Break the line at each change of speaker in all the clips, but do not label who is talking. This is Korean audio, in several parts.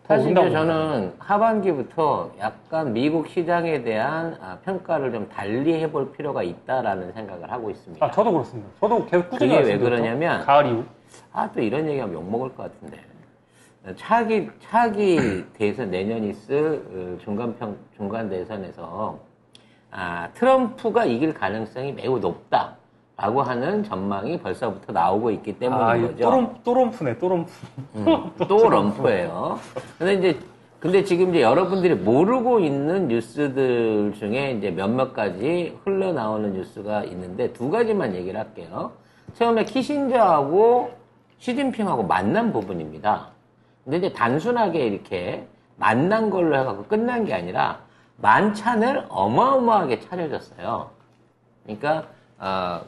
사실 이제 저는 하반기부터 약간 미국 시장에 대한 평가를 좀 달리 해볼 필요가 있다라는 생각을 하고 있습니다.
아, 저도 그렇습니다. 저도 계속 꾸준히
그게 왜 그러냐면
가을 이후.
또 이런 얘기하면 욕먹을 것 같은데 차기 대선 내년 있을 중간 대선에서 트럼프가 이길 가능성이 매우 높다라고 하는 전망이 벌써부터 나오고 있기 때문인 거죠.
또럼프네.
또 럼프예요. 근데 지금 이제 여러분들이 모르고 있는 뉴스들 중에 이제 몇몇 가지 흘러나오는 뉴스가 있는데 두 가지만 얘기를 할게요. 처음에 키신저하고 시진핑하고 만난 부분입니다. 근데 이제 단순하게 이렇게 만난 걸로 해갖고 끝난 게 아니라 만찬을 어마어마하게 차려줬어요. 그러니까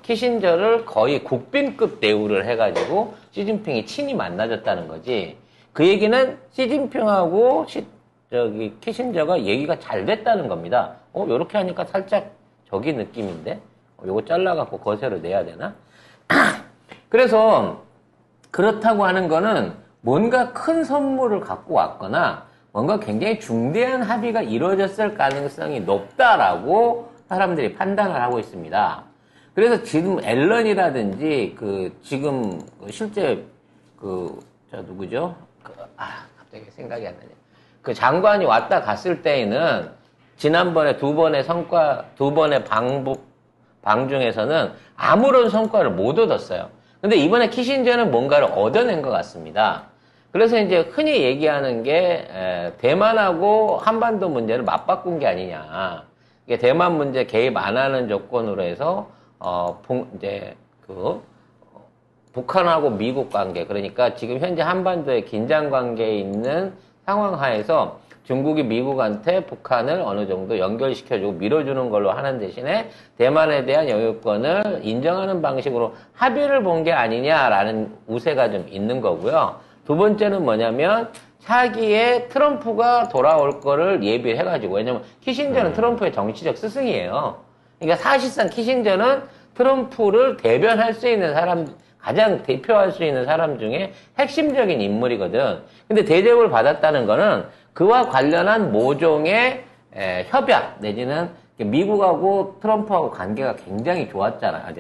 키신저를 거의 국빈급 대우를 해가지고 시진핑이 친히 만나줬다는 거지. 그 얘기는 시진핑하고 키신저가 얘기가 잘 됐다는 겁니다. 요렇게 하니까 살짝 저기 느낌인데? 요거 잘라갖고 거세로 내야 되나? 그래서 그렇다고 하는 거는 뭔가 큰 선물을 갖고 왔거나 뭔가 굉장히 중대한 합의가 이루어졌을 가능성이 높다라고 사람들이 판단을 하고 있습니다. 그래서 지금 앨런이라든지 지금 실제 누구죠? 갑자기 생각이 안 나네. 그 장관이 왔다 갔을 때에는 지난번에 두 번의 방 중에서는 아무런 성과를 못 얻었어요. 근데 이번에 키신저는 뭔가를 얻어낸 것 같습니다. 그래서 이제 흔히 얘기하는 게 대만하고 한반도 문제를 맞바꾼 게 아니냐. 이게 대만 문제 개입 안 하는 조건으로 해서 북한하고 미국 관계, 그러니까 지금 현재 한반도에 긴장 관계에 있는 상황 하에서 중국이 미국한테 북한을 어느 정도 연결시켜주고 밀어주는 걸로 하는 대신에 대만에 대한 영유권을 인정하는 방식으로 합의를 본 게 아니냐라는 우세가 좀 있는 거고요. 두 번째는 뭐냐면 차기에 트럼프가 돌아올 거를 예비를 해가지고, 왜냐면 키신저는 트럼프의 정치적 스승이에요. 그러니까 사실상 키신저는 트럼프를 대변할 수 있는 사람, 가장 대표할 수 있는 사람 중에 핵심적인 인물이거든. 근데 대접을 받았다는 거는 그와 관련한 모종의 협약 내지는 미국하고 트럼프하고 관계가 굉장히 좋았잖아요.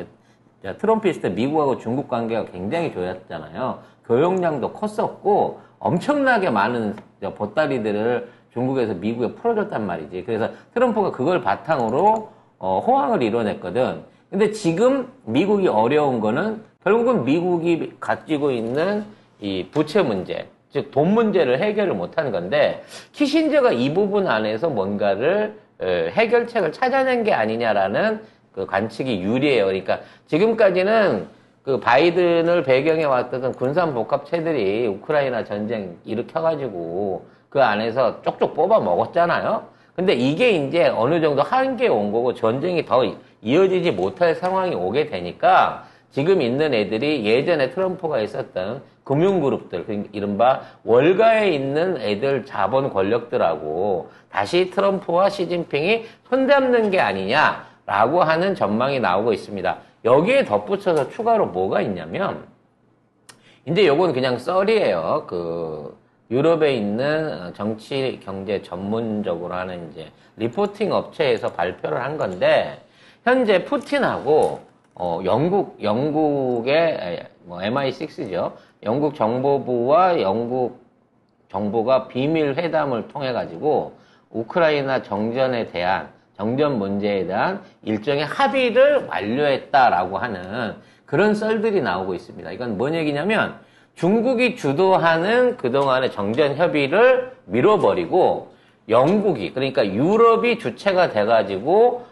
트럼프 있을 때 미국하고 중국 관계가 굉장히 좋았잖아요. 교역량도 컸었고 엄청나게 많은 보따리들을 중국에서 미국에 풀어줬단 말이지. 그래서 트럼프가 그걸 바탕으로 호황을 이뤄냈거든. 근데 지금 미국이 어려운 거는 결국은 미국이 가지고 있는 이 부채 문제, 즉 돈 문제를 해결을 못하는 건데 키신저가 이 부분 안에서 뭔가를 해결책을 찾아낸 게 아니냐라는 그 관측이 유리해요. 그러니까 지금까지는 그 바이든을 배경에 왔던 군산 복합체들이 우크라이나 전쟁 일으켜가지고 그 안에서 쪽쪽 뽑아 먹었잖아요. 근데 이게 이제 어느 정도 한계에 온 거고 전쟁이 더 이어지지 못할 상황이 오게 되니까 지금 있는 애들이 예전에 트럼프가 있었던 금융그룹들, 이른바 월가에 있는 애들 자본 권력들하고 다시 트럼프와 시진핑이 손잡는 게 아니냐라고 하는 전망이 나오고 있습니다. 여기에 덧붙여서 추가로 뭐가 있냐면, 이제 요건 그냥 썰이에요. 유럽에 있는 정치, 경제 전문적으로 하는 이제 리포팅 업체에서 발표를 한 건데, 현재 푸틴하고, 영국의, MI6죠. 영국 정보부와 영국 정부가 비밀 회담을 통해가지고, 우크라이나 정전 문제에 대한 일종의 합의를 완료했다라고 하는 그런 썰들이 나오고 있습니다. 이건 뭔 얘기냐면 중국이 주도하는 그동안의 정전 협의를 밀어버리고 영국이, 그러니까 유럽이 주체가 돼가지고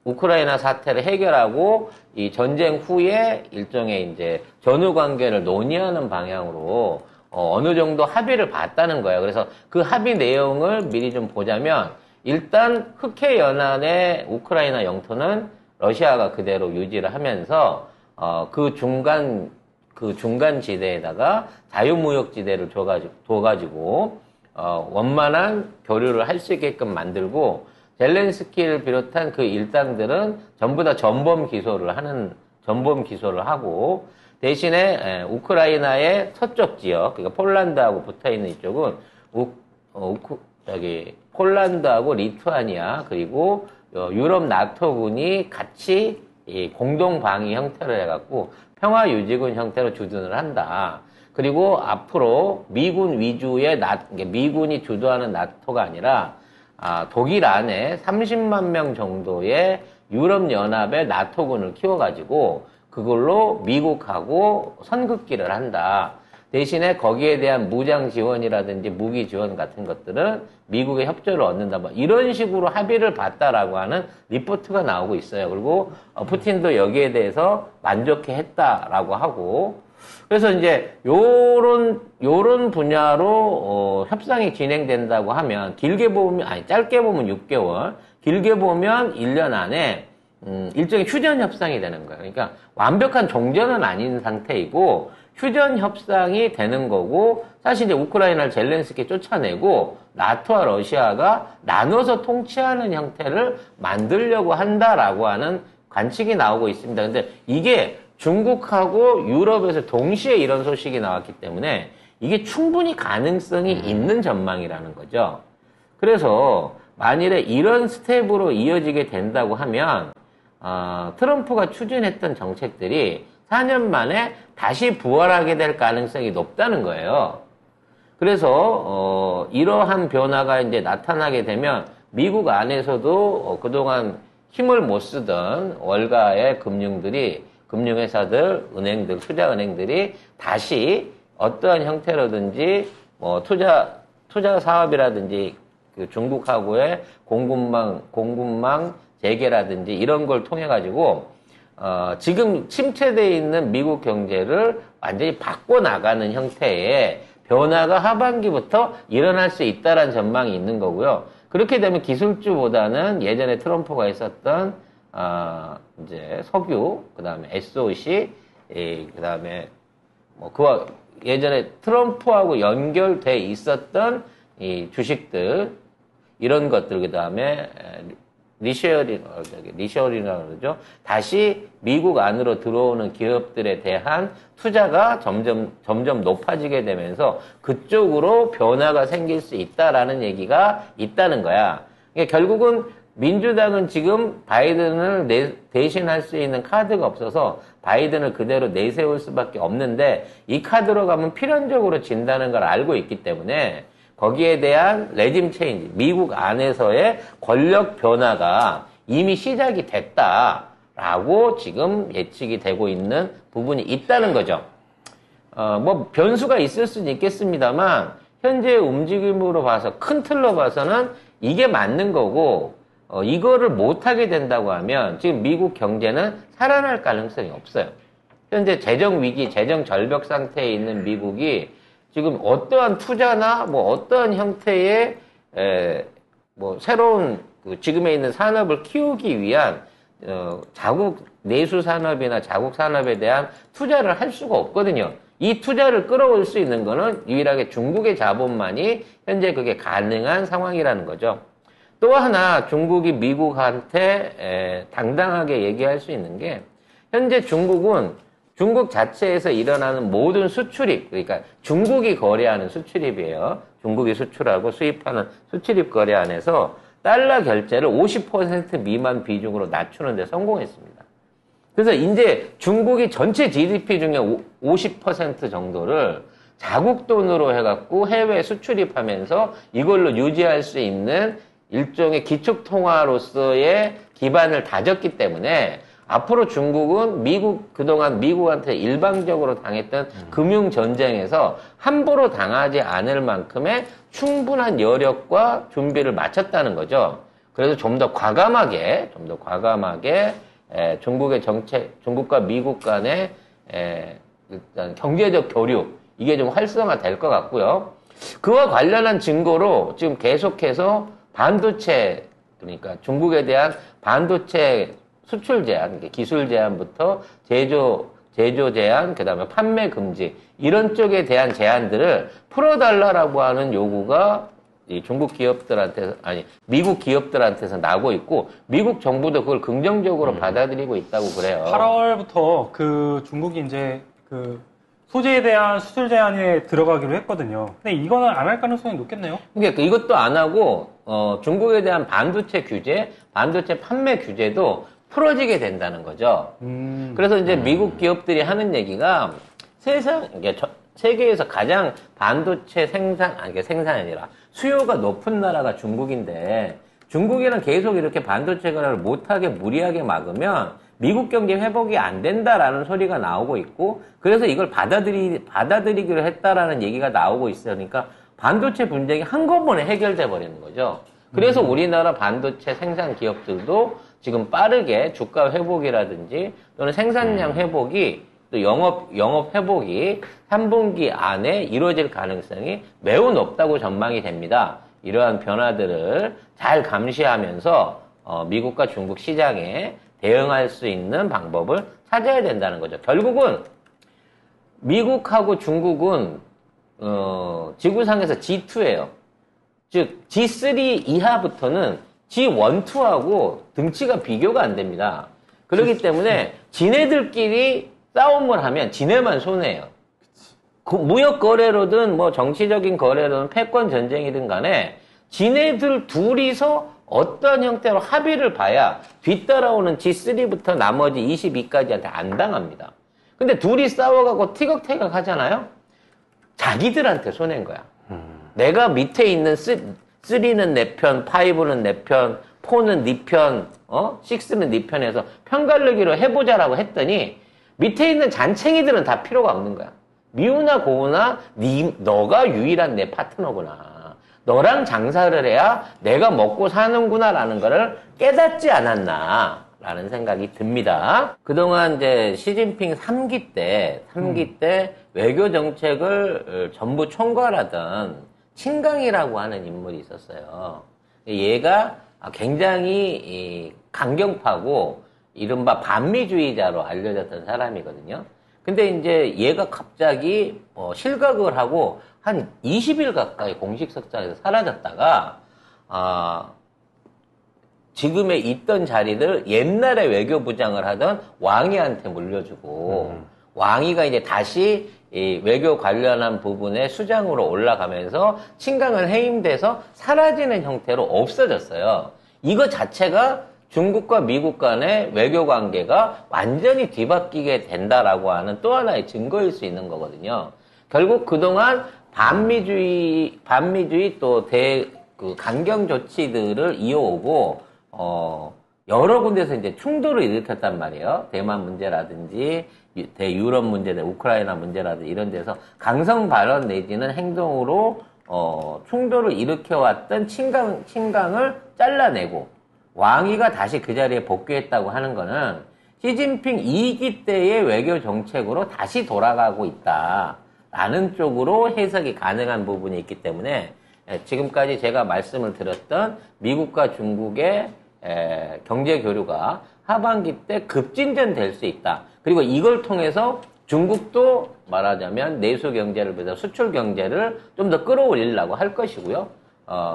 우크라이나 사태를 해결하고 이 전쟁 후에 일종의 이제 전후 관계를 논의하는 방향으로 어느 정도 합의를 봤다는 거예요. 그래서 그 합의 내용을 미리 좀 보자면 일단 흑해 연안의 우크라이나 영토는 러시아가 그대로 유지를 하면서 그 중간 지대에다가 자유무역지대를 둬가지고 원만한 교류를 할 수 있게끔 만들고 젤렌스키를 비롯한 그 일당들은 전부 다 전범 기소를 하고 대신에 우크라이나의 서쪽 지역, 그러니까 폴란드하고 붙어있는 이쪽은 폴란드하고 리투아니아 그리고 유럽 나토군이 같이 이 공동 방위 형태로 해갖고 평화 유지군 형태로 주둔을 한다. 그리고 앞으로 미군 위주의 미군이 주도하는 나토가 아니라 독일 안에 30만 명 정도의 유럽연합의 나토군을 키워가지고 그걸로 미국하고 선긋기를 한다. 대신에 거기에 대한 무장 지원이라든지 무기 지원 같은 것들은 미국의 협조를 얻는다. 뭐 이런 식으로 합의를 봤다라고 하는 리포트가 나오고 있어요. 그리고 푸틴도 여기에 대해서 만족해 했다라고 하고 그래서 이제 요런 분야로 협상이 진행된다고 하면 길게 보면 짧게 보면 6개월, 길게 보면 1년 안에 일종의 휴전 협상이 되는 거예요. 그러니까 완벽한 종전은 아닌 상태이고 휴전 협상이 되는 거고 사실 이제 우크라이나를 젤렌스키 쫓아내고 나토와 러시아가 나눠서 통치하는 형태를 만들려고 한다라고 하는 관측이 나오고 있습니다. 근데 이게 중국하고 유럽에서 동시에 이런 소식이 나왔기 때문에 이게 충분히 가능성이 있는 전망이라는 거죠. 그래서 만일에 이런 스텝으로 이어지게 된다고 하면 트럼프가 추진했던 정책들이 4년 만에 다시 부활하게 될 가능성이 높다는 거예요. 그래서 이러한 변화가 이제 나타나게 되면 미국 안에서도 그동안 힘을 못 쓰던 월가의 금융회사들, 은행들, 투자은행들이 다시 어떠한 형태로든지 뭐 투자 사업이라든지 그 중국하고의 공급망 재개라든지 이런 걸 통해 가지고 지금 침체되어 있는 미국 경제를 완전히 바꿔나가는 형태의 변화가 하반기부터 일어날 수 있다라는 전망이 있는 거고요. 그렇게 되면 기술주보다는 예전에 트럼프가 있었던 이제 석유, 그 다음에 SOC, 그 다음에 뭐 그와 예전에 트럼프하고 연결돼 있었던 이 주식들 이런 것들 그 다음에 리셔링이라고 그러죠. 다시 미국 안으로 들어오는 기업들에 대한 투자가 점점 높아지게 되면서 그쪽으로 변화가 생길 수 있다라는 얘기가 있다는 거야. 그러니까 결국은 민주당은 지금 바이든을 대신할 수 있는 카드가 없어서 바이든을 그대로 내세울 수밖에 없는데 이 카드로 가면 필연적으로 진다는 걸 알고 있기 때문에 거기에 대한 레짐 체인지, 미국 안에서의 권력 변화가 이미 시작이 됐다라고 지금 예측이 되고 있는 부분이 있다는 거죠. 뭐 변수가 있을 수는 있겠습니다만 현재의 움직임으로 봐서 큰 틀로 봐서는 이게 맞는 거고 이거를 못하게 된다고 하면 지금 미국 경제는 살아날 가능성이 없어요. 현재 재정 위기, 재정 절벽 상태에 있는 미국이 지금 어떠한 투자나 뭐 어떠한 형태의 뭐 새로운 지금에 있는 산업을 키우기 위한 자국 내수 산업이나 자국 산업에 대한 투자를 할 수가 없거든요. 이 투자를 끌어올 수 있는 거는 유일하게 중국의 자본만이 현재 그게 가능한 상황이라는 거죠. 또 하나 중국이 미국한테 당당하게 얘기할 수 있는 게 현재 중국은 중국 자체에서 일어나는 모든 수출입, 그러니까 중국이 거래하는 수출입이에요. 중국이 수출하고 수입하는 수출입 거래 안에서 달러 결제를 50% 미만 비중으로 낮추는 데 성공했습니다. 그래서 이제 중국이 전체 GDP 중에 50% 정도를 자국 돈으로 해갖고 해외 수출입하면서 이걸로 유지할 수 있는 일종의 기축통화로서의 기반을 다졌기 때문에 앞으로 중국은 그동안 미국한테 일방적으로 당했던 금융전쟁에서 함부로 당하지 않을 만큼의 충분한 여력과 준비를 마쳤다는 거죠. 그래서 좀 더 과감하게 중국의 정책, 중국과 미국 간의 일단 경제적 교류, 이게 좀 활성화될 것 같고요. 그와 관련한 증거로 지금 계속해서 반도체, 그러니까 중국에 대한 반도체 수출 제한, 기술 제한부터 제조 제한, 그 다음에 판매 금지, 이런 쪽에 대한 제한들을 풀어달라고 하는 요구가 이 중국 기업들한테서, 미국 기업들한테서 나고 있고, 미국 정부도 그걸 긍정적으로 받아들이고 있다고 그래요.
8월부터 그 중국이 이제 그 소재에 대한 수출 제한에 들어가기로 했거든요. 근데 이거는 안 할 가능성이 높겠네요.
그러니까 이것도 안 하고 중국에 대한 반도체 규제, 반도체 판매 규제도 풀어지게 된다는 거죠. 그래서 이제 미국 기업들이 하는 얘기가 세계에서 가장 반도체 생산이 아니라 수요가 높은 나라가 중국인데 중국이랑 계속 이렇게 반도체 거래를 못하게 무리하게 막으면 미국 경제 회복이 안 된다라는 소리가 나오고 있고 그래서 이걸 받아들이기로 했다라는 얘기가 나오고 있으니까 반도체 분쟁이 한꺼번에 해결돼 버리는 거죠. 그래서 우리나라 반도체 생산 기업들도 지금 빠르게 주가 회복이라든지 또는 생산량 회복이 또 영업 회복이 3분기 안에 이루어질 가능성이 매우 높다고 전망이 됩니다. 이러한 변화들을 잘 감시하면서 미국과 중국 시장에 대응할 수 있는 방법을 찾아야 된다는 거죠. 결국은 미국하고 중국은 지구상에서 G2예요. 즉 G3 이하부터는 G1, 2하고 등치가 비교가 안 됩니다. 그렇기 때문에 지네들끼리 싸움을 하면 지네만 손해예요. 무역 거래로든 뭐 정치적인 거래로든 패권 전쟁이든 간에 지네들 둘이서 어떤 형태로 합의를 봐야 뒤따라오는 G3부터 나머지 22까지한테 안 당합니다. 근데 둘이 싸워가고 티격태격 하잖아요? 자기들한테 손해인 거야. 내가 밑에 있는 3는 내 편, 5는 내 편, 4는 네 편, 6는 네 편에서 편가르기로 해보자라고 했더니 밑에 있는 잔챙이들은 다 필요가 없는 거야. 미우나 고우나 너가 유일한 내 파트너구나. 너랑 장사를 해야 내가 먹고 사는구나라는 거를 깨닫지 않았나 라는 생각이 듭니다. 그동안 이제 시진핑 3기 때 외교 정책을 전부 총괄하던 친강이라고 하는 인물이 있었어요. 얘가 굉장히 강경파고 이른바 반미주의자로 알려졌던 사람이거든요. 근데 이제 얘가 갑자기 실각을 하고 한 20일 가까이 공식 석상에서 사라졌다가 지금에 있던 자리를 옛날에 외교부장을 하던 왕이한테 물려주고 왕이가 이제 다시 이 외교 관련한 부분에 수장으로 올라가면서 친강을 해임돼서 사라지는 형태로 없어졌어요. 이거 자체가 중국과 미국 간의 외교 관계가 완전히 뒤바뀌게 된다라고 하는 또 하나의 증거일 수 있는 거거든요. 결국 그동안 반미주의 또 강경 조치들을 이어오고 여러 군데서 이제 충돌을 일으켰단 말이에요. 대만 문제라든지 대유럽 문제, 우크라이나 문제라든지 이런 데서 강성 발언 내지는 행동으로 충돌을 일으켜왔던 친강을 잘라내고 왕위가 다시 그 자리에 복귀했다고 하는 거는 시진핑 2기 때의 외교 정책으로 다시 돌아가고 있다라는 쪽으로 해석이 가능한 부분이 있기 때문에 지금까지 제가 말씀을 드렸던 미국과 중국의 경제 교류가 하반기 때 급진전될 수 있다. 그리고 이걸 통해서 중국도 말하자면 내수 경제를 비해서 수출 경제를 좀 더 끌어올리려고 할 것이고요.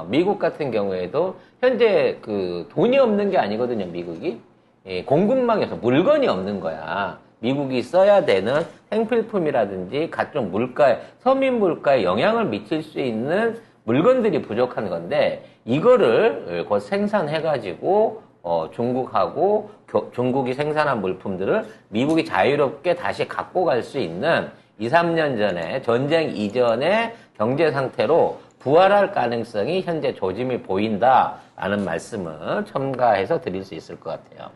미국 같은 경우에도 현재 돈이 없는 게 아니거든요, 미국이. 공급망에서 물건이 없는 거야. 미국이 써야 되는 생필품이라든지 각종 서민 물가에 영향을 미칠 수 있는 물건들이 부족한 건데, 이거를 곧 생산해가지고, 중국이 생산한 물품들을 미국이 자유롭게 다시 갖고 갈 수 있는 2, 3년 전에 전쟁 이전의 경제 상태로 부활할 가능성이 현재 조짐이 보인다라는 말씀을 첨가해서 드릴 수 있을 것 같아요.